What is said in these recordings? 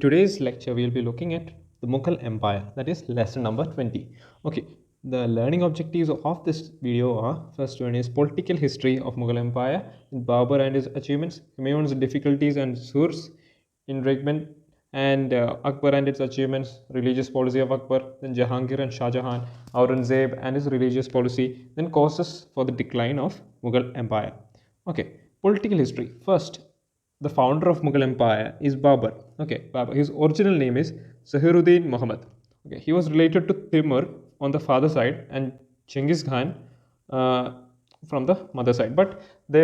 today's lecture, we will be looking at the Mughal Empire, that is lesson number 20. Okay, the learning objectives of this video are: first one is political history of Mughal Empire, Babur and his achievements, Humayuns' difficulties and source, interregnum, and Akbar and its achievements, religious policy of Akbar, then Jahangir and Shah Jahan, Aurangazeb and his religious policy, then causes for the decline of Mughal Empire. Okay, political history. First, the founder of Mughal Empire is Babur. Okay, Babur. His original name is Zahiruddin Muhammad. Okay, he was related to Timur on the father side and Genghis Khan from the mother side. But the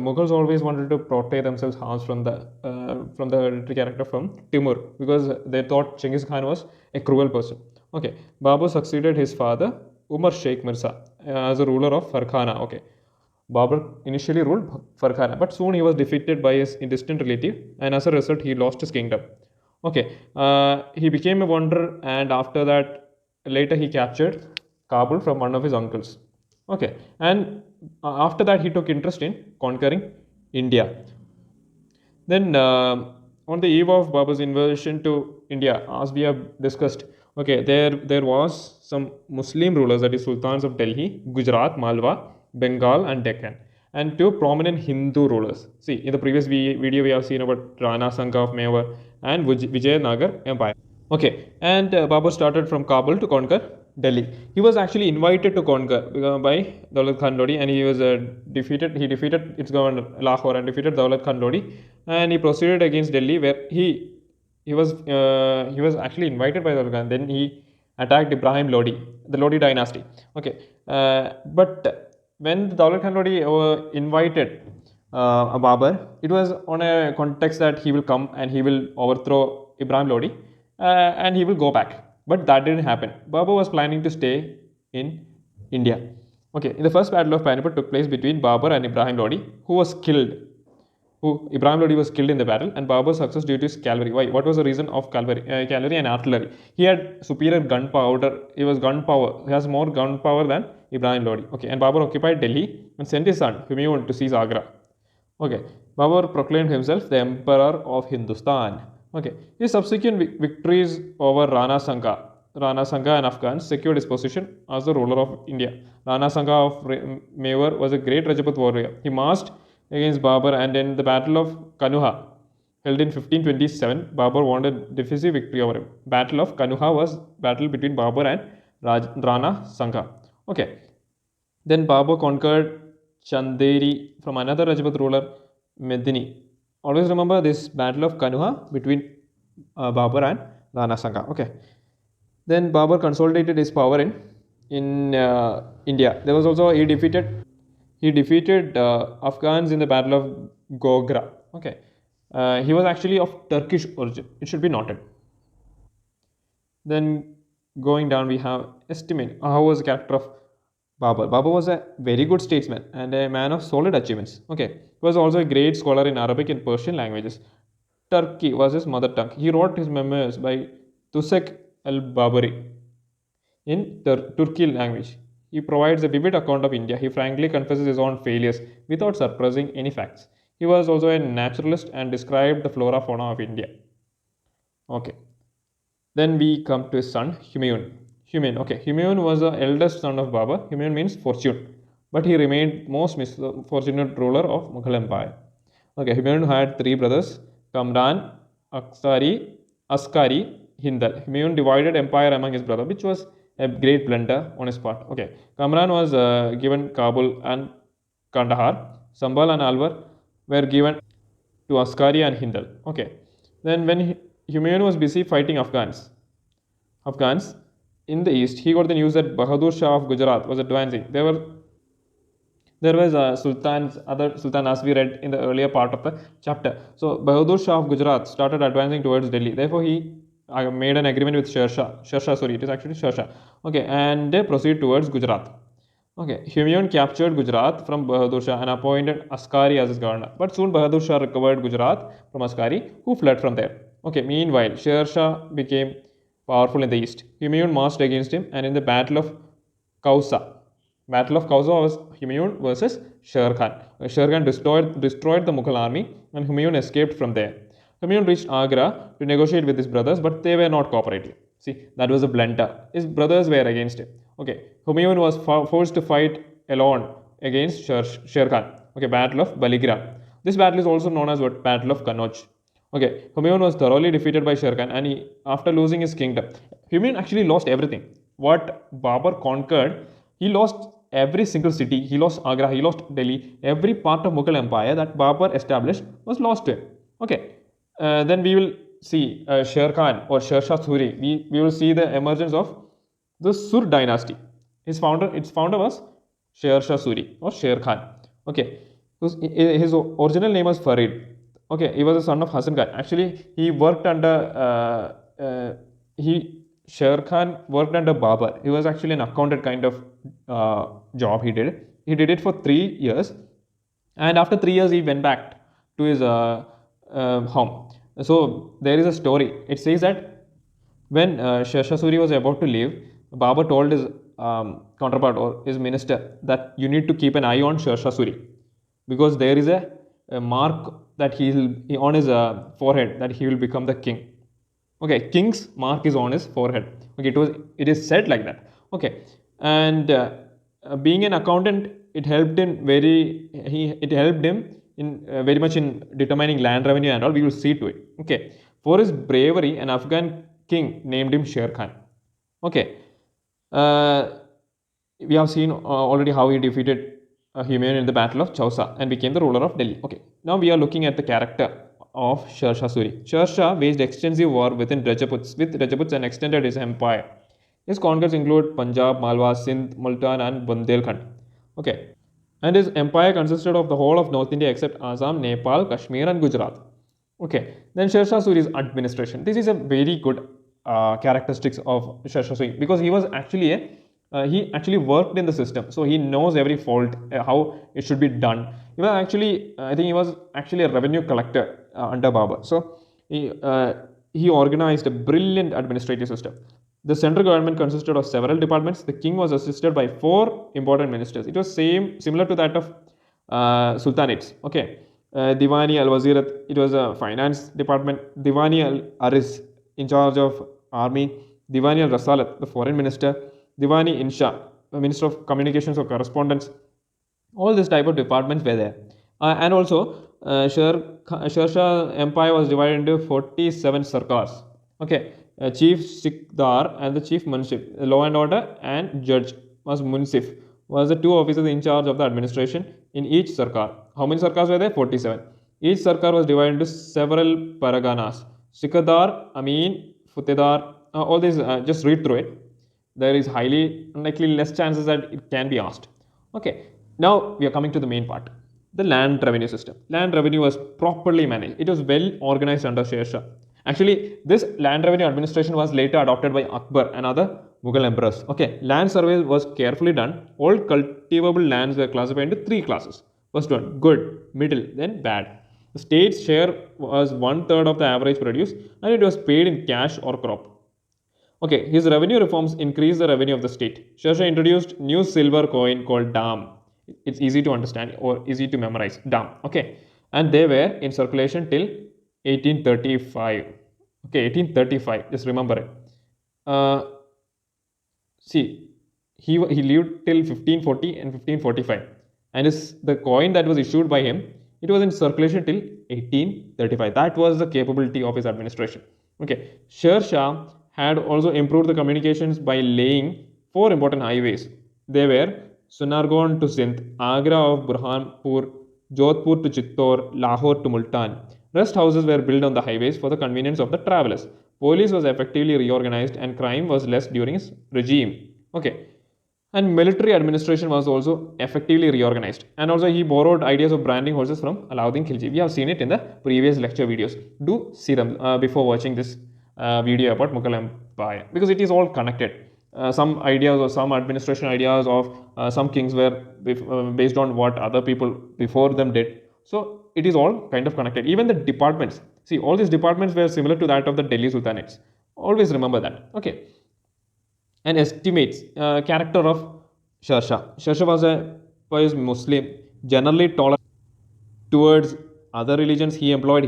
Mughals always wanted to protect themselves harms from the hereditary character from Timur, because they thought Genghis Khan was a cruel person. Okay, Babur succeeded his father Umar Sheikh Mirza as a ruler of Farghana. Okay. Babur initially ruled Farghana, but soon he was defeated by his distant relative, and as a result, he lost his kingdom. Okay, he became a wanderer, and after that, later he captured Kabul from one of his uncles. Okay, and after that, he took interest in conquering India. Then, on the eve of Babur's invasion to India, as we have discussed, okay, there was some Muslim rulers, that is Sultans of Delhi, Gujarat, Malwa, Bengal and Deccan, and two prominent Hindu rulers. See, in the previous video we have seen about Rana Sangha of Mewar and Vijayanagar Empire. Okay, and Babur started from Kabul to conquer Delhi. He was actually invited to conquer by Daulat Khan Lodi, and he was defeated. He defeated its governor Lahore and defeated Daulat Khan Lodi, and he proceeded against Delhi, where he was actually invited by Daulat Khan. Then he attacked Ibrahim Lodi, the Lodi dynasty. Okay, but when the Daulat Khan Lodi invited Babur, it was on a context that he will come and he will overthrow Ibrahim Lodi and he will go back. But that didn't happen. Babur was planning to stay in India. Okay, in the first battle of Panipat took place between Babur and Ibrahim Lodi, who was killed. Ibrahim Lodi was killed in the battle, and Babur's success due to his cavalry. Why? What was the reason of cavalry and artillery? He had superior gunpowder. He was gunpowder. He has more gunpowder than Ibrahim Lodi. Okay, and Babur occupied Delhi and sent his son Humayun to seize Agra. Okay, Babur proclaimed himself the Emperor of Hindustan. Okay, his subsequent victories over Rana Sangha and Afghans secured his position as the ruler of India. Rana Sangha of Mewar was a great Rajput warrior. He marched against Babur, and in the Battle of Kanuha, held in 1527, Babur won a decisive victory over him. Battle of Kanuha was battle between Babur and Rana Sangha. Okay, then Babur conquered Chanderi from another Rajput ruler, Medini. Always remember this Battle of Kanuha between Babur and Rana Sangha. Okay, then Babur consolidated his power in India. There was also he defeated Afghans in the Battle of Gogra. Okay, he was actually of Turkish origin. It should be noted. Then going down, we have estimate how was the character of Babur. Babur was a very good statesman and a man of solid achievements. Okay, he was also a great scholar in Arabic and Persian languages. Turkey was his mother tongue. He wrote his memoirs by Tusek al-Baburi in Turki language. He provides a vivid account of India. He frankly confesses his own failures without suppressing any facts. He was also a naturalist and described the flora fauna of India. Okay. Then we come to his son, Humayun. Humayun was the eldest son of Babur. Humayun means fortune, but he remained most misfortunate ruler of Mughal Empire. Okay, Humayun had three brothers, Kamran, Askari, Hindal. Humayun divided empire among his brothers, which was a great blunder on his part. Okay, Kamran was given Kabul and Kandahar. Sambal and Alwar were given to Askari and Hindal. Okay, then when Humayun was busy fighting Afghans in the east, he got the news that Bahadur Shah of Gujarat was advancing. There was other sultan, as we read in the earlier part of the chapter. So Bahadur Shah of Gujarat started advancing towards Delhi. Therefore, he made an agreement with Shah. It is actually Shah. Okay, and they proceed towards Gujarat. Okay, Humayun captured Gujarat from Bahadur Shah and appointed Askari as his governor. But soon Bahadur Shah recovered Gujarat from Askari, who fled from there. Okay, meanwhile, Shah became powerful in the east. Humayun marched against him, and in the Battle of Kausa was Humayun versus Sher Khan. Sher Khan destroyed the Mughal army, and Humayun escaped from there. Humayun reached Agra to negotiate with his brothers, but they were not cooperative. See, that was a blunder. His brothers were against him. Okay, Humayun was forced to fight alone against Sher Khan. Okay, Battle of Baligram. This battle is also known as what? Battle of Kannauj. Okay, Humayun was thoroughly defeated by Sher Khan, and after losing his kingdom, Humayun actually lost everything. What Babur conquered, he lost every single city. He lost Agra, he lost Delhi. Every part of Mughal Empire that Babur established was lost to him. Okay, then we will see Sher Khan or Sher Shah Suri. We will see the emergence of the Sur dynasty. Its founder was Sher Shah Suri or Sher Khan. Okay, his original name was Farid. Okay, he was a son of Hassan Khan. Actually, he worked under he Sher Khan worked under Babur. He was actually an accountant kind of job he did. He did it for 3 years, and after 3 years, he went back to his home. So there is a story. It says that when Sher Shah Suri was about to leave, Babur told his counterpart or his minister that you need to keep an eye on Sher Shah Suri because there is a mark that he on his forehead that he will become the king. Okay, king's mark is on his forehead. Okay, it is said like that. Okay, and being an accountant, it helped him in very much in determining land revenue and all. We will see to it. Okay, for his bravery, an Afghan king named him Sher Khan. Okay, we have seen already how he defeated Humayun in the Battle of Chausa and became the ruler of Delhi. Okay, now we are looking at the character of Sher Shah Suri. Sher Shah waged extensive war with Rajputs and extended his empire. His conquests include Punjab, Malwa, Sindh, Multan, and Bundelkhand. Okay, and his empire consisted of the whole of North India except Assam, Nepal, Kashmir, and Gujarat. Okay, then Sher Shah Suri's administration. This is a very good characteristics of Sher Shah Suri because he actually worked in the system, so he knows every fault, how it should be done. I think he was actually a revenue collector under Babur. So he organized a brilliant administrative system. The central government consisted of several departments. The king was assisted by 4 important ministers. It was similar to that of sultanates. Okay, Diwani al-Wazirat, it was a finance department. Diwani al-Aris, in charge of army. Diwani al-Rasalat, the foreign minister. Diwani Insha, the minister of communications or correspondence. All these type of departments were there. And also, Sher Shah Empire was divided into 47 sarkars. Okay, chief Sikdar and the chief Munsif, law and order, and judge was Munsif, was the 2 officers in charge of the administration in each sarkar. How many sarkars were there? 47. Each sarkar was divided into several paraganas. Sikdar, Amin, Futedar, all these, just read through it. There is highly unlikely less chances that it can be asked. Okay, now we are coming to the main part. The land revenue system. Land revenue was properly managed. It was well organized under Sher Shah. Actually, this land revenue administration was later adopted by Akbar and other Mughal emperors. Okay, land survey was carefully done. All cultivable lands were classified into 3 classes. First one, good, middle, then bad. The state's share was 1/3 of the average produce and it was paid in cash or crop. Okay, his revenue reforms increased the revenue of the state. Sher Shah introduced new silver coin called dam. It's easy to understand or easy to memorize. Dam. Okay, and they were in circulation till 1835. Okay, 1835. Just remember it. See, he lived till 1540 and 1545, and the coin that was issued by him, it was in circulation till 1835. That was the capability of his administration. Okay, Sher Shah had also improved the communications by laying 4 important highways. They were Sunargon to Sindh, Agra of Burhanpur, Jodhpur to Chittor, Lahore to Multan. Rest houses were built on the highways for the convenience of the travelers. Police was effectively reorganized and crime was less during his regime. Okay. And military administration was also effectively reorganized. And also he borrowed ideas of branding horses from Alauddin Khilji. We have seen it in the previous lecture videos. Do see them before watching this video about Mughal Empire because it is all connected. Some ideas or some administration ideas of some kings were based on what other people before them did. So it is all kind of connected. Even the departments. See, all these departments were similar to that of the Delhi Sultanates. Always remember that. Okay. And estimates character of Sher Shah. Sher Shah was a pious Muslim, generally tolerant towards other religions. He employed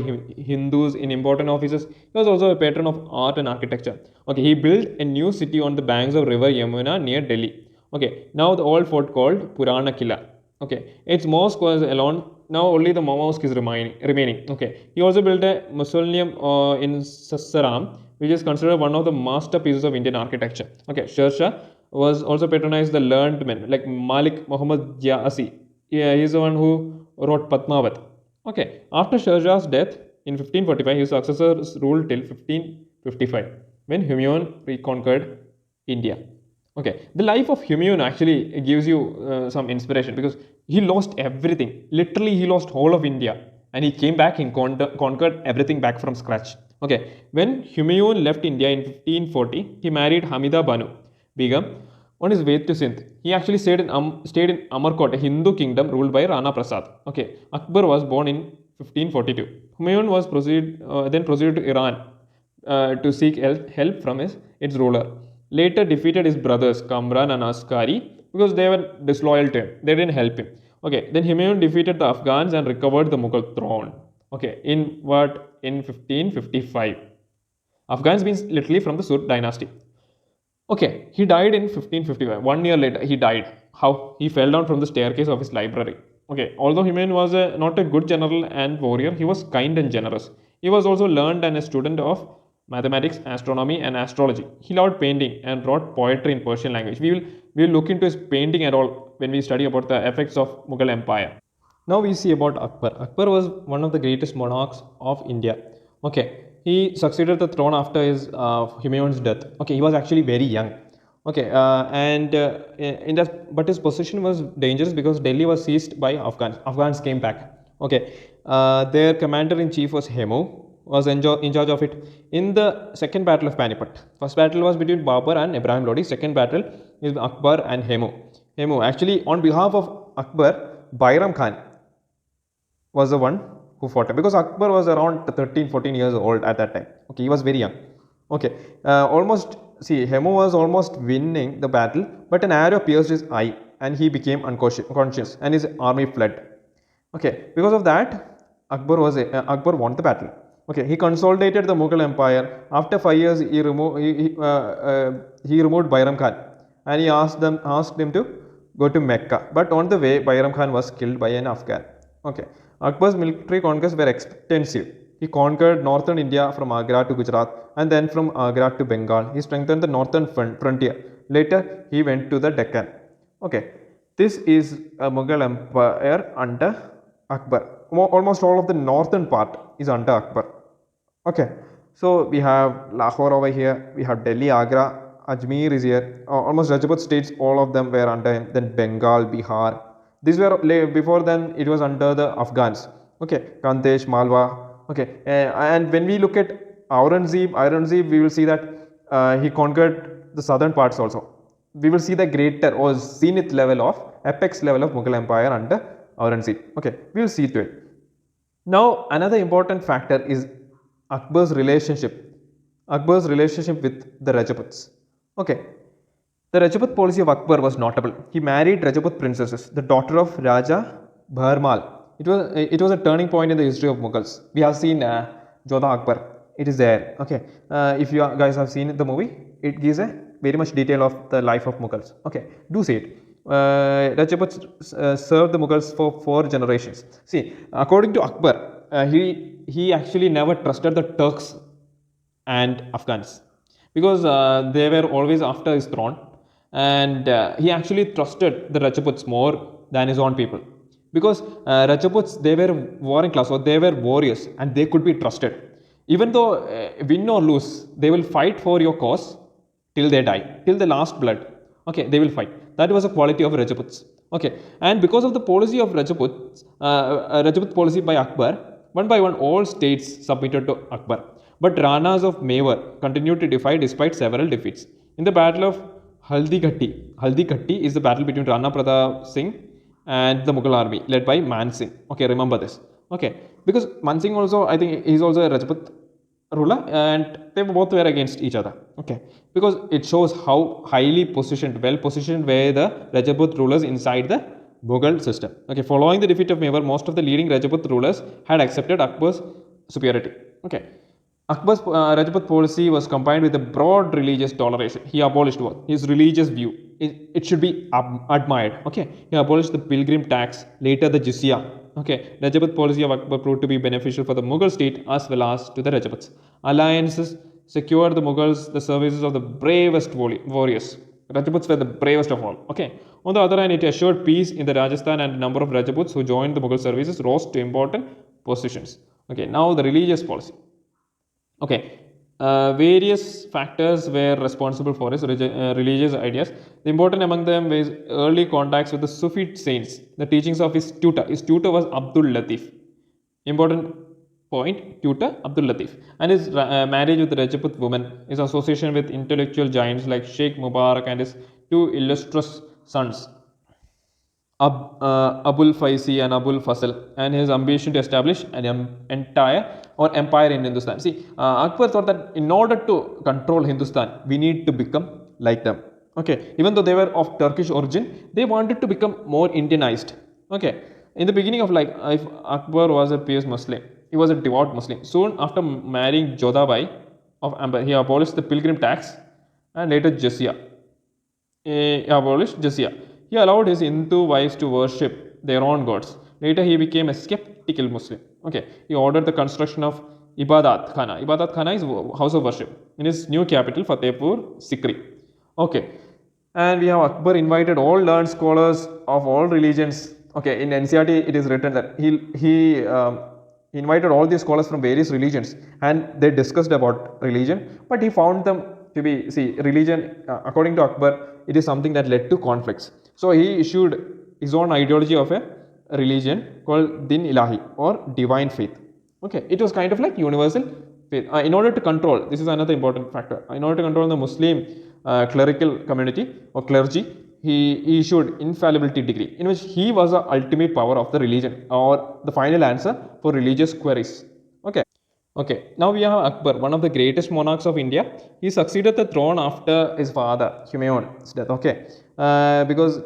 Hindus in important offices. He was also a patron of art and architecture. Okay, he built a new city on the banks of river Yamuna near Delhi. Okay, now the old fort called Purana Killa. Okay, its mosque was alone. Now only the mosque is remaining. Okay, he also built a mausoleum in Sassaram, which is considered one of the masterpieces of Indian architecture. Okay, Shah was also patronized the learned men like Malik Muhammad Jasi. Yeah, he's the one who wrote Padmavat. Okay, after Shah's death in 1545, his successors ruled till 1555 when Humayun reconquered India. Okay, the life of Humayun actually gives you some inspiration because he lost everything. Literally, he lost whole of India and he came back and conquered everything back from scratch. Okay, when Humayun left India in 1540, he married Hamida Banu Begum on his way to Sindh. He actually stayed in Amarkot, a Hindu kingdom ruled by Rana Prasad. Okay, Akbar was born in 1542. Humayun was then proceeded to Iran to seek help from its ruler. Later defeated his brothers Kamran and Askari because they were disloyal to him. They didn't help him. Okay, then Humayun defeated the Afghans and recovered the Mughal throne. Okay, in what? In 1555. Afghans means literally from the Sur dynasty. Okay, he died in 1555. 1 year later, he died. How? He fell down from the staircase of his library. Okay, although Humayun was not a good general and warrior, he was kind and generous. He was also learned and a student of mathematics, astronomy, and astrology. He loved painting and wrote poetry in Persian language. We will look into his painting and all when we study about the effects of Mughal Empire. Now we see about Akbar. Akbar was one of the greatest monarchs of India. Okay, he succeeded the throne after his Humayun's death. Okay, he was actually very young. Okay, but his position was dangerous because Delhi was seized by Afghans. Afghans came back. Okay, their commander in chief was Hemu, was in charge of it. In the second battle of Panipat, first battle was between Babur and Ibrahim Lodi. Second battle is Akbar and Hemu. Hemu actually on behalf of Akbar, Bairam Khan was the one who fought him because Akbar was around 13-14 years old at that time. Okay, he was very young. Okay, Hemu was almost winning the battle, but an arrow pierced his eye and he became unconscious and his army fled. Okay, because of that, Akbar won the battle. Okay, he consolidated the Mughal Empire. After 5 years, he removed Bairam Khan and he asked him to go to Mecca. But on the way, Bairam Khan was killed by an Afghan. Okay, Akbar's military conquests were extensive. He conquered northern India from Agra to Gujarat and then from Agra to Bengal. He strengthened the northern frontier. Later, he went to the Deccan. Okay, this is a Mughal Empire under Akbar. Almost all of the northern part is under Akbar. Okay, so we have Lahore over here, we have Delhi, Agra, Ajmer is here, almost Rajput states, all of them were under him, then Bengal, Bihar. These were, before then it was under the Afghans. Okay, Kandesh, Malwa. Okay, and when we look at Aurangazeb, we will see that he conquered the southern parts also. We will see the greater or zenith level of, apex level of Mughal Empire under Aurangazeb. Okay, we will see to it. Now, another important factor is Akbar's relationship with the Rajputs. Okay, the Rajput policy of Akbar was notable. He married Rajput princesses, the daughter of Raja Bharmal. It was a turning point in the history of Mughals. We have seen Jodha Akbar. It is there. Okay, if you guys have seen the movie, it gives a very much detail of the life of Mughals. Okay, do see it. Rajputs served the Mughals for 4 generations. See, according to Akbar, he actually never trusted the Turks and Afghans because they were always after his throne, and he actually trusted the Rajputs more than his own people because Rajputs, they were warring class or they were warriors and they could be trusted. Even though win or lose, they will fight for your cause till they die, till the last blood. Okay, they will fight. That was a quality of Rajputs. Okay, and because of the policy of Rajput policy by Akbar, one by one all states submitted to Akbar. But Ranas of Mewar continued to defy despite several defeats. In the battle of Haldi is the battle between Rana Pratap Singh and the Mughal army led by Man Singh. Okay, remember this. Okay, because Man Singh also, I think he's also a Rajput ruler and they both were against each other. Okay, because it shows how highly positioned, well positioned were the Rajput rulers inside the Mughal system. Okay, following the defeat of Mewar, most of the leading Rajput rulers had accepted Akbar's superiority. Okay. Akbar's Rajput policy was combined with a broad religious toleration. He abolished what? His religious view. It should be admired. Okay. He abolished the pilgrim tax, later the jizya. Okay. Rajput policy of Akbar proved to be beneficial for the Mughal state as well as to the Rajputs. Alliances secured the Mughals the services of the bravest warriors. Rajputs were the bravest of all. Okay. On the other hand, it assured peace in the Rajasthan, and a number of Rajputs who joined the Mughal services rose to important positions. Okay. Now the religious policy. Okay, various factors were responsible for his religious ideas. The important among them was early contacts with the Sufi saints, the teachings of his tutor. His tutor was Abdul Latif. Important point, tutor Abdul Latif. And his marriage with the Rajput woman, his association with intellectual giants like Sheikh Mubarak and his two illustrious sons, Abul Faisi and Abul Fasl, and his ambition to establish an empire in Hindustan. See, Akbar thought that in order to control Hindustan, we need to become like them. Okay, even though they were of Turkish origin, they wanted to become more Indianized. Okay, in the beginning of life, Akbar was a pious Muslim. He was a devout Muslim. Soon after marrying Jodhabai of Amber, he abolished the pilgrim tax and later jizya. He abolished jizya. He allowed his Hindu wives to worship their own gods. Later, he became a skeptical Muslim. Okay, he ordered the construction of Ibadat Khana. Ibadat Khana is house of worship in his new capital, Fatehpur Sikri. Okay, and we have Akbar invited all learned scholars of all religions. Okay, in NCRT it is written that he invited all these scholars from various religions, and they discussed about religion. But he found them to be, religion according to Akbar, it is something that led to conflicts. So he issued his own ideology of a religion called Din Ilahi or divine faith. Okay, it was kind of like universal faith. In order to control, this is another important factor. In order to control the Muslim clerical community or clergy, he issued infallibility decree, in which he was the ultimate power of the religion or the final answer for religious queries. Okay. Okay, now we have Akbar, one of the greatest monarchs of India. He succeeded the throne after his father, Humayun's death. Okay, because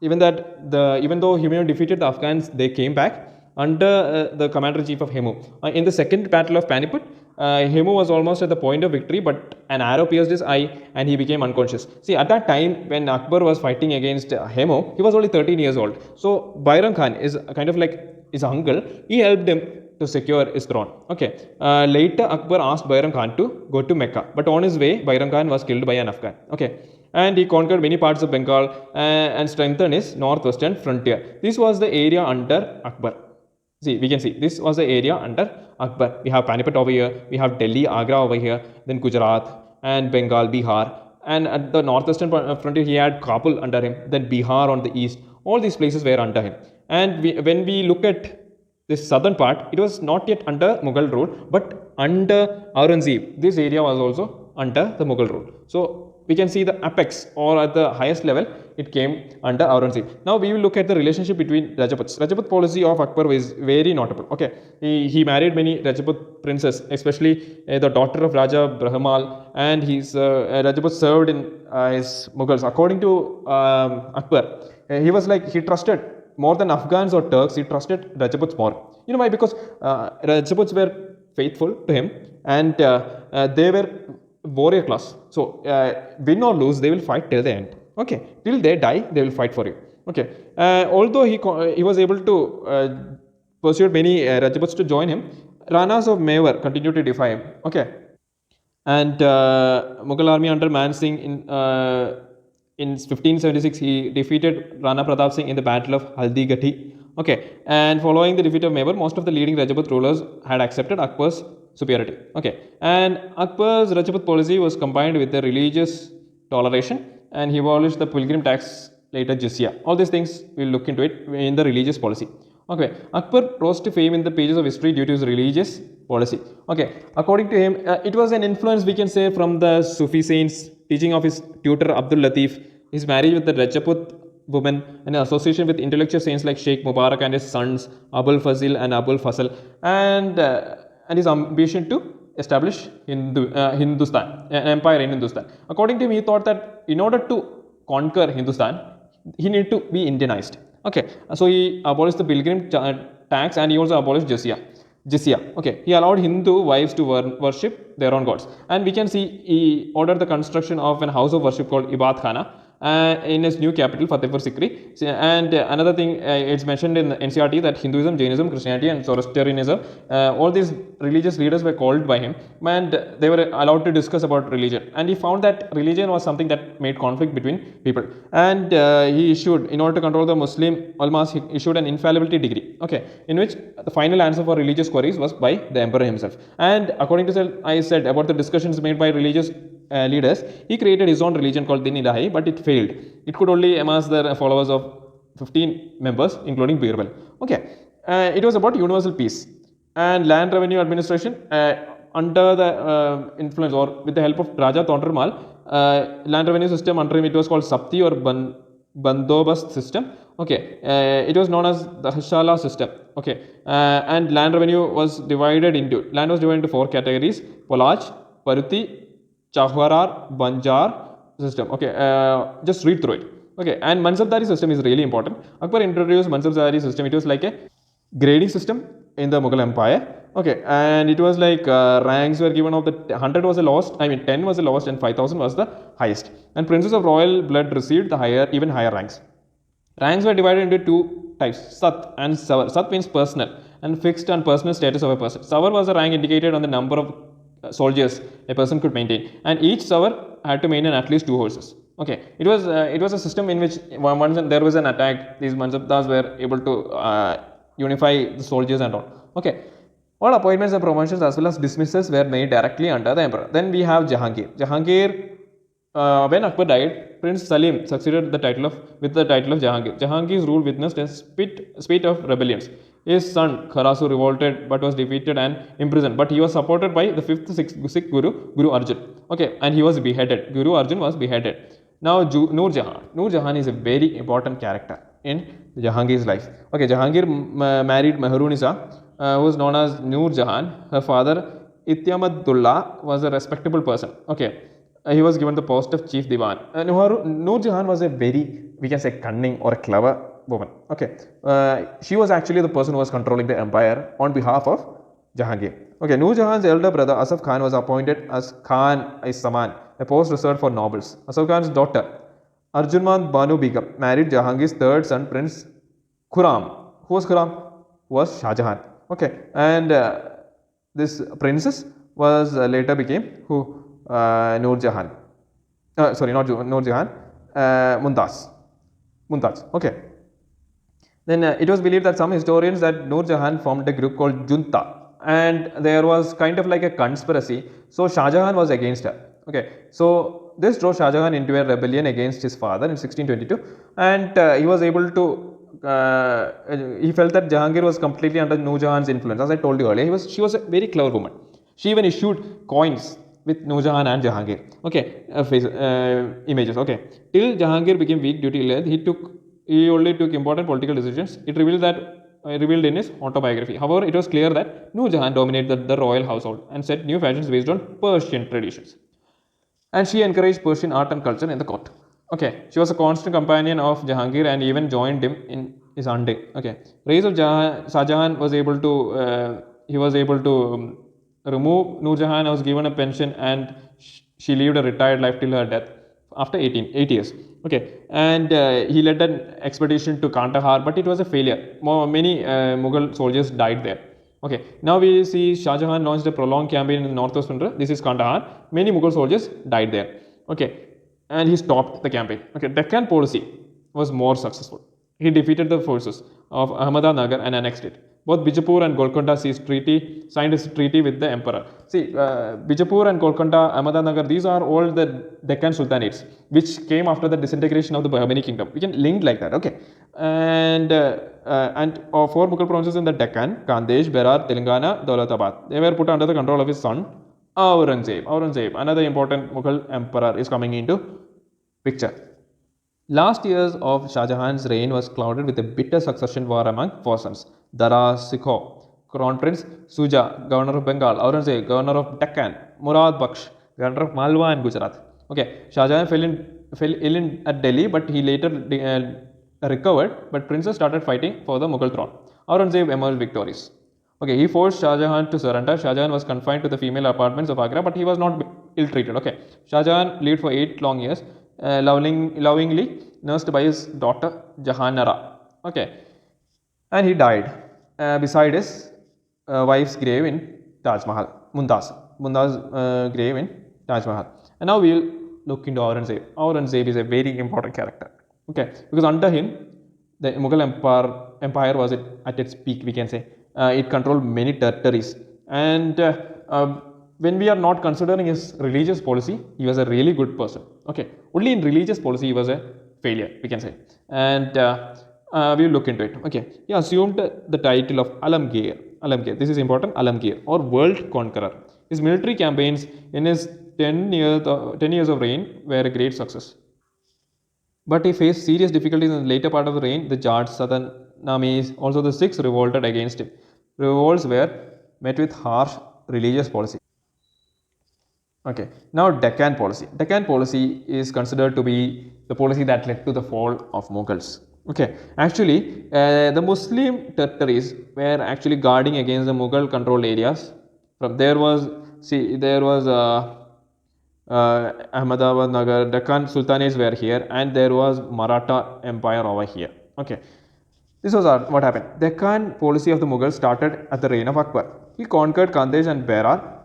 even though Humayun defeated the Afghans, they came back under the commander-in-chief of Hemu. In the second battle of Panipat, Hemu was almost at the point of victory, but an arrow pierced his eye and he became unconscious. See, at that time when Akbar was fighting against Hemu, he was only 13 years old. So Bayram Khan is kind of like his uncle. He helped him to secure his throne. Okay. Later, Akbar asked Bayram Khan to go to Mecca, but on his way, Bayram Khan was killed by an Afghan. Okay. And he conquered many parts of Bengal and strengthened his northwestern frontier. This was the area under Akbar. See, we can see this was the area under Akbar. We have Panipat over here, we have Delhi, Agra over here, then Gujarat and Bengal, Bihar. And at the northwestern frontier, he had Kabul under him, then Bihar on the east. All these places were under him. And when we look at this southern part, it was not yet under Mughal rule, but under Aurangazeb. This area was also under the Mughal rule. So we can see the apex or at the highest level, it came under Aurangazeb. Now we will look at the relationship between Rajputs. Rajput policy of Akbar was very notable. Okay, he married many Rajput princes, especially the daughter of Raja Brahmal, and his Rajput served in his Mughals. According to Akbar, he trusted more than Afghans or Turks, he trusted Rajputs more. You know why? Because Rajputs were faithful to him, and they were warrior class. So win or lose, they will fight till the end. Okay, till they die, they will fight for you. Okay, although he was able to pursue many Rajputs to join him, Ranas of Mewar continued to defy him. Okay, and Mughal army under Man Singh in 1576, he defeated Rana Pratap Singh in the Battle of Haldigati. Okay, and following the defeat of Mewar, most of the leading Rajput rulers had accepted Akbar's superiority. Okay, and Akbar's Rajput policy was combined with the religious toleration, and he abolished the pilgrim tax, later jizya. All these things we'll look into it in the religious policy. Okay, Akbar rose to fame in the pages of history due to his religious policy. Okay, according to him, it was an influence, we can say, from the Sufi saints, teaching of his tutor Abdul Latif, his marriage with the Rajput woman, and association with intellectual saints like Sheikh Mubarak and his sons Abul Fazil and Abul Fasl, and his ambition to establish Hindustan, an empire in Hindustan. According to him, he thought that in order to conquer Hindustan, He needed to be Indianized. Okay, so he abolished the pilgrim tax, and he also abolished jizya. Okay, he allowed Hindu wives to worship their own gods, and we can see he ordered the construction of a house of worship called Ibad Khana in his new capital Fatehpur Sikri. And another thing, it's mentioned in NCRT that Hinduism, Jainism, Christianity, and Zoroastrianism, all these religious leaders were called by him, and they were allowed to discuss about religion. And he found that religion was something that made conflict between people, and he issued, in order to control the Muslim ulmas, he issued an infallibility degree. Okay, in which the final answer for religious queries was by the emperor himself. And according to I said about the discussions made by religious leaders, he created his own religion called Din Ilahi, but it failed. It could only amass the followers of 15 members, including Birbal. Okay, it was about universal peace and land revenue administration under the influence or with the help of Raja Tondramal. Land revenue system under him, it was called Sapti or Bandobast system. Okay, it was known as the Hashala system. Okay, and land was divided into 4 categories: Polaj, Paruti, Chahwarar, Banjar system. Okay, just read through it. Okay, and Mansabdari system is really important. Akbar introduced Mansabdari system. It was like a grading system in the Mughal Empire. Okay, and it was like ranks were given of the 100 was the lowest, 10 was the lowest, and 5,000 was the highest. And princes of royal blood received the even higher ranks. Ranks were divided into 2 types, Sat and Savar. Sat means personal and fixed and personal status of a person. Savar was a rank indicated on the number of soldiers a person could maintain, and each Savar had to maintain at least 2 horses. Okay, it was a system in which once there was an attack, these Mansabdars were able to unify the soldiers and all. Okay, all appointments and promotions as well as dismissals were made directly under the emperor. Then we have Jahangir. When Akbar died, Prince Salim succeeded with the title of Jahangir. Jahangir's rule witnessed a spate of rebellions. His son Kharasu revolted but was defeated and imprisoned. But he was supported by the 5th Sikh Guru Arjan. Okay, and he was beheaded. Guru Arjan was beheaded. Now Noor Jahan. Noor Jahan is a very important character in Jahangir's life. Okay, Jahangir married Mehrunisa, who was known as Noor Jahan. Her father Ityamadullah was a respectable person. Okay, he was given the post of chief diwan. Noor Jahan was a very, we can say, cunning or clever woman. Okay, she was actually the person who was controlling the empire on behalf of Jahangir. Okay, Noor Jahan's elder brother Asaf Khan was appointed as Khan-i-Zaman, a post reserved for nobles. Asaf Khan's daughter Arjunman Banu Begum married Jahangir's 3rd son, Prince Khurram. Who was Khurram? Who was Shah Jahan. Okay, and this princess was later became Noor Jahan. Sorry, not Noor Jahan, Mumtaz. Okay. Then it was believed that some historians that Noor Jahan formed a group called Junta, and there was kind of like a conspiracy. So Shah Jahan was against her. Okay, so this drove Shah Jahan into a rebellion against his father in 1622, and he was able to. He felt that Jahangir was completely under Noor Jahan's influence. As I told you earlier, she was a very clever woman. She even issued coins with Noor Jahan and Jahangir. Okay, images. Okay, till Jahangir became weak due to illness, he only took important political decisions. It revealed in his autobiography. However, it was clear that Noor Jahan dominated the royal household and set new fashions based on Persian traditions. And she encouraged Persian art and culture in the court. Okay, she was a constant companion of Jahangir and even joined him in his hunting. Okay, rise of Shah Jahan was able to remove Noor Jahan, was given a pension, and she lived a retired life till her death after 8 years. Okay, and he led an expedition to Kandahar, but it was a failure. Many Mughal soldiers died there. Okay, now we see Shah Jahan launched a prolonged campaign in the northwest Indra. This is Kandahar. Many Mughal soldiers died there. Okay, and he stopped the campaign. Okay, Deccan policy was more successful. He defeated the forces of Ahmednagar and annexed it. Both Bijapur and Golconda signed a treaty with the emperor. See, Bijapur and Golconda, Ahmednagar, these are all the Deccan Sultanates, which came after the disintegration of the Bahmani kingdom. We can link like that, okay? And 4 Mughal provinces in the Deccan, Khandesh, Berar, Telangana, Daulatabad, they were put under the control of his son, Aurangazeb, another important Mughal emperor, is coming into picture. Last years of Shah Jahan's reign was clouded with a bitter succession war among 4 sons. Dara Sikho, Crown Prince; Suja, Governor of Bengal; Aurangzeb, Governor of Deccan; Murad Baksh, Governor of Malwa and Gujarat. Okay, Shah Jahan fell in fell ill at Delhi, but he later recovered. But princes started fighting for the Mughal throne. Aurangzeb emerged victorious. Okay, he forced Shah Jahan to surrender. Shah Jahan was confined to the female apartments of Agra, but he was not ill-treated. Okay, Shah Jahan lived for 8 long years, lovingly nursed by his daughter Jahanara. Okay, and he died beside his wife's grave in Taj Mahal, Mumtaz grave in Taj Mahal. And now we will look into Aurangzeb. Aurangzeb is a very important character. Okay, because under him, the Mughal empire was at its peak, we can say. It controlled many territories, and when we are not considering his religious policy, he was a really good person. Okay, only in religious policy he was a failure, we can say, and we will look into it. Okay, he assumed the title of Alamgir. Alamgir, this is important. Alamgir, or world conqueror. His military campaigns in his 10 years of reign were a great success. But he faced serious difficulties in the later part of the reign. The Jats, Southern Namis, also the Sikhs revolted against him. Revolts were met with harsh religious policy. Okay, now Deccan policy. Deccan policy is considered to be the policy that led to the fall of Mughals. Okay, actually, the Muslim territories were actually guarding against the Mughal controlled areas. From there was Ahmedabad, Nagar, Deccan Sultanates were here, and there was Maratha Empire over here. Okay, this was what happened. Deccan policy of the Mughals started at the reign of Akbar. He conquered Khandesh and Berar.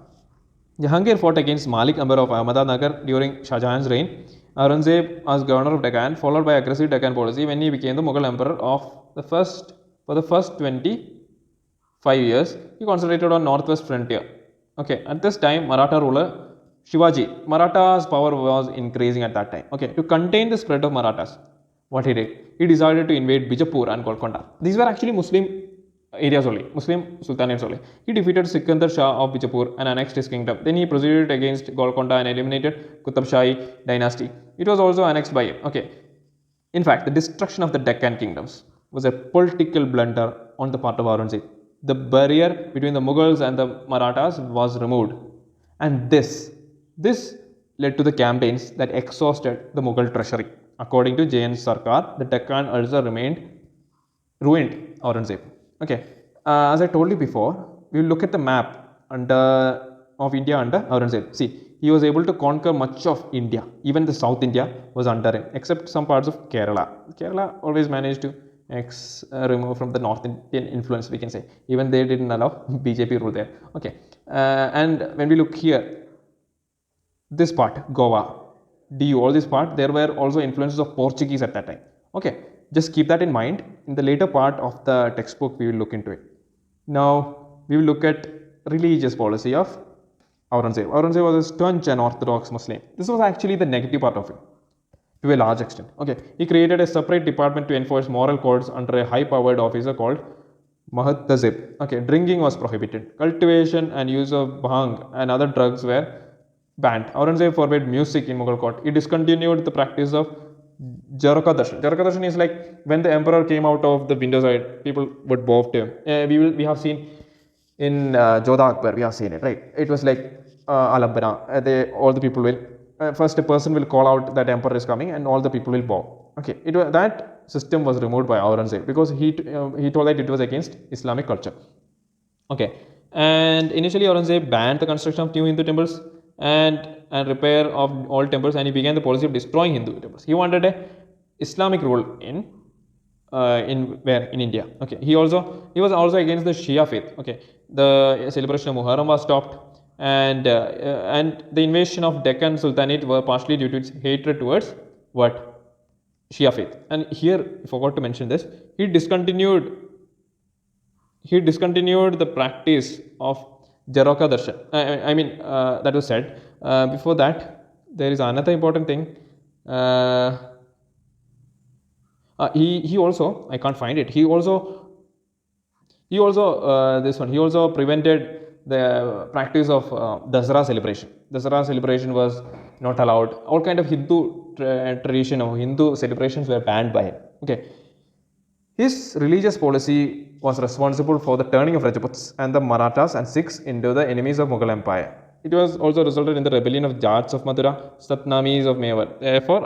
Jahangir fought against Malik Amber of Ahmednagar during Shah Jahan's reign. Aurangzeb as governor of Deccan, followed by aggressive Deccan policy when he became the Mughal emperor for the first 25 years. He concentrated on northwest frontier. Okay, at this time, Maratha ruler Shivaji, Maratha's power was increasing at that time. Okay, to contain the spread of Marathas, what he did? He decided to invade Bijapur and Golconda. These were actually Muslim areas only, Muslim sultanates only. He defeated Sikandar Shah of Bijapur and annexed his kingdom. Then he proceeded against Golconda and eliminated Qutb Shahi dynasty. It was also annexed by him. Okay. In fact, the destruction of the Deccan kingdoms was a political blunder on the part of Aurangzeb. The barrier between the Mughals and the Marathas was removed, and this led to the campaigns that exhausted the Mughal treasury. According to Jain Sarkar, the Deccan also ruined Aurangzeb. Okay, as I told you before, we will look at the map of India under Aurangzeb. See, he was able to conquer much of India. Even the South India was under him, except some parts of Kerala. Kerala always managed to remove from the North Indian influence, we can say. Even they didn't allow BJP rule there. Okay, and when we look here, this part, Goa, all this part, there were also influences of Portuguese at that time. Okay, just keep that in mind. In the later part of the textbook, we will look into it. Now, we will look at religious policy of Aurangzeb. Aurangzeb was a staunch and orthodox Muslim. This was actually the negative part of it, to a large extent. Okay, he created a separate department to enforce moral codes under a high-powered officer called Muhattazib. Okay, drinking was prohibited. Cultivation and use of bhang and other drugs were banned. Aurangzeb forbade music in Mughal court. He discontinued the practice of Jaraka Darshan. Jaraka Darshan is like when the emperor came out of the window side, people would bow to him. We have seen in Jodha Akbar, we have seen it, right? It was like Alambana. All the people will first a person will call out that emperor is coming, and all the people will bow. Okay, that system was removed by Aurangzeb because he told that it was against Islamic culture. Okay, and initially Aurangzeb banned the construction of new Hindu temples and repair of old temples, and he began the policy of destroying Hindu temples. He wanted a Islamic rule in India. Okay, he was also against the Shia faith. Okay, the celebration of Muharram was stopped, and the invasion of Deccan Sultanate were partially due to its hatred towards what? Shia faith. And here I forgot to mention this. He discontinued the practice of Jaraka Darshan. That was said. Before that, there is another important thing. He also, I can't find it. He also prevented the practice of Dasara celebration. Dasara celebration was not allowed. All kind of Hindu tradition or Hindu celebrations were banned by him. Okay. His religious policy was responsible for the turning of Rajputs and the Marathas and Sikhs into the enemies of Mughal Empire. it was also resulted in the rebellion of Jats of Mathura, Satnamis of Mewar. Therefore,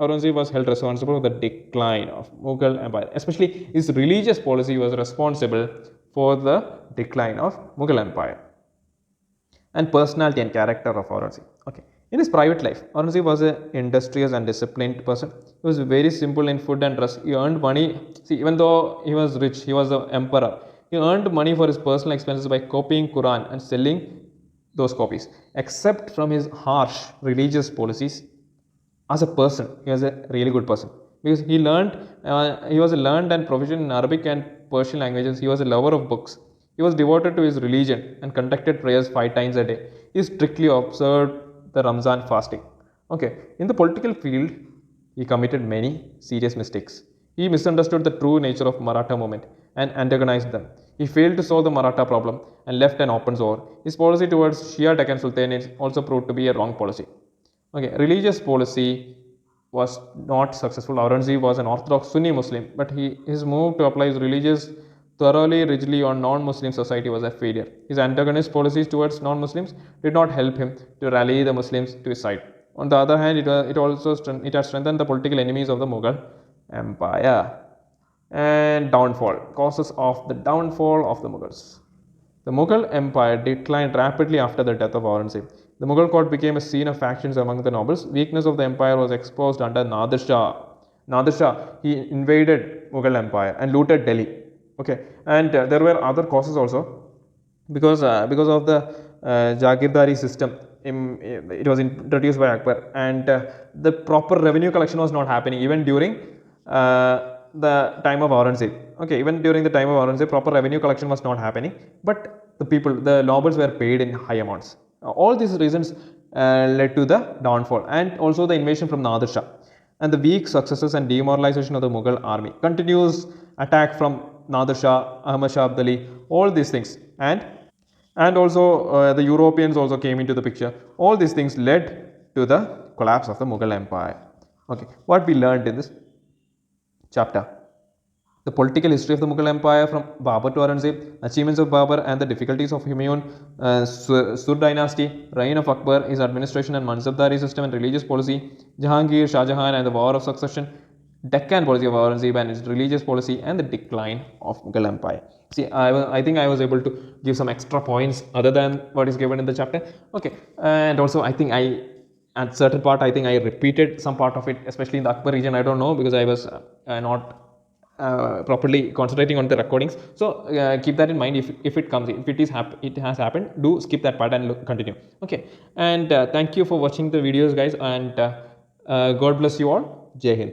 Aurangzeb was held responsible for the decline of Mughal Empire. Especially his religious policy was responsible for the decline of Mughal Empire. And personality and character of Aurangzeb. Okay. In his private life, Aurangzeb was an industrious and disciplined person. He was very simple in food and dress. He earned money. See, even though he was rich, he was the emperor. He earned money for his personal expenses by copying Quran and selling those copies. Except from his harsh religious policies, as a person, he was a really good person because he was learned and proficient in Arabic and Persian languages. He was a lover of books. He was devoted to his religion and conducted prayers 5 times a day. He strictly observed the Ramzan fasting. Okay, in the political field, he committed many serious mistakes. He misunderstood the true nature of Maratha movement and antagonized them. He failed to solve the Maratha problem and left an open sore. His policy towards Shia Deccan Sultanate also proved to be a wrong policy. Okay, religious policy was not successful. Aurangzeb was an orthodox Sunni Muslim, but his move to apply his religious thoroughly rigidly on non-Muslim society was a failure. His antagonist policies towards non-Muslims did not help him to rally the Muslims to his side. On the other hand, it has strengthened the political enemies of the Mughal Empire. And downfall, causes of the downfall of the Mughals. The Mughal Empire declined rapidly after the death of Aurangzeb. The Mughal court became a scene of factions among the nobles. Weakness of the empire was exposed under Nadir Shah. Nadir Shah, he invaded Mughal Empire and looted Delhi. Okay, and there were other causes also because of the Jagirdari system. It was introduced by Akbar, and the proper revenue collection was not happening even during the time of Aurangzeb. Okay, even during the time of Aurangzeb, proper revenue collection was not happening, but the nobles were paid in high amounts. All these reasons led to the downfall and also the invasion from Nadir Shah. And the weak successes and demoralization of the Mughal army, continuous attack from Nadir Shah, Ahmad Shah Abdali, all these things, and also the Europeans also came into the picture. All these things led to the collapse of the Mughal Empire. Okay, what we learned in this chapter: the political history of the Mughal Empire from Babur to Aurangzeb, achievements of Babur and the difficulties of Humayun, Sur dynasty, reign of Akbar, his administration and Mansabdari system and religious policy, Jahangir, Shah Jahan and the war of succession, Deccan policy of Aurangzeb and his religious policy, and the decline of Mughal Empire. See, I think I was able to give some extra points other than what is given in the chapter. Okay, and also I think at certain part I think I repeated some part of it, especially in the Akbar region. I don't know because I was not properly concentrating on the recordings. So keep that in mind. If it comes, if it has happened, do skip that part and continue. Okay, and thank you for watching the videos, guys, and God bless you all. Jai Hind.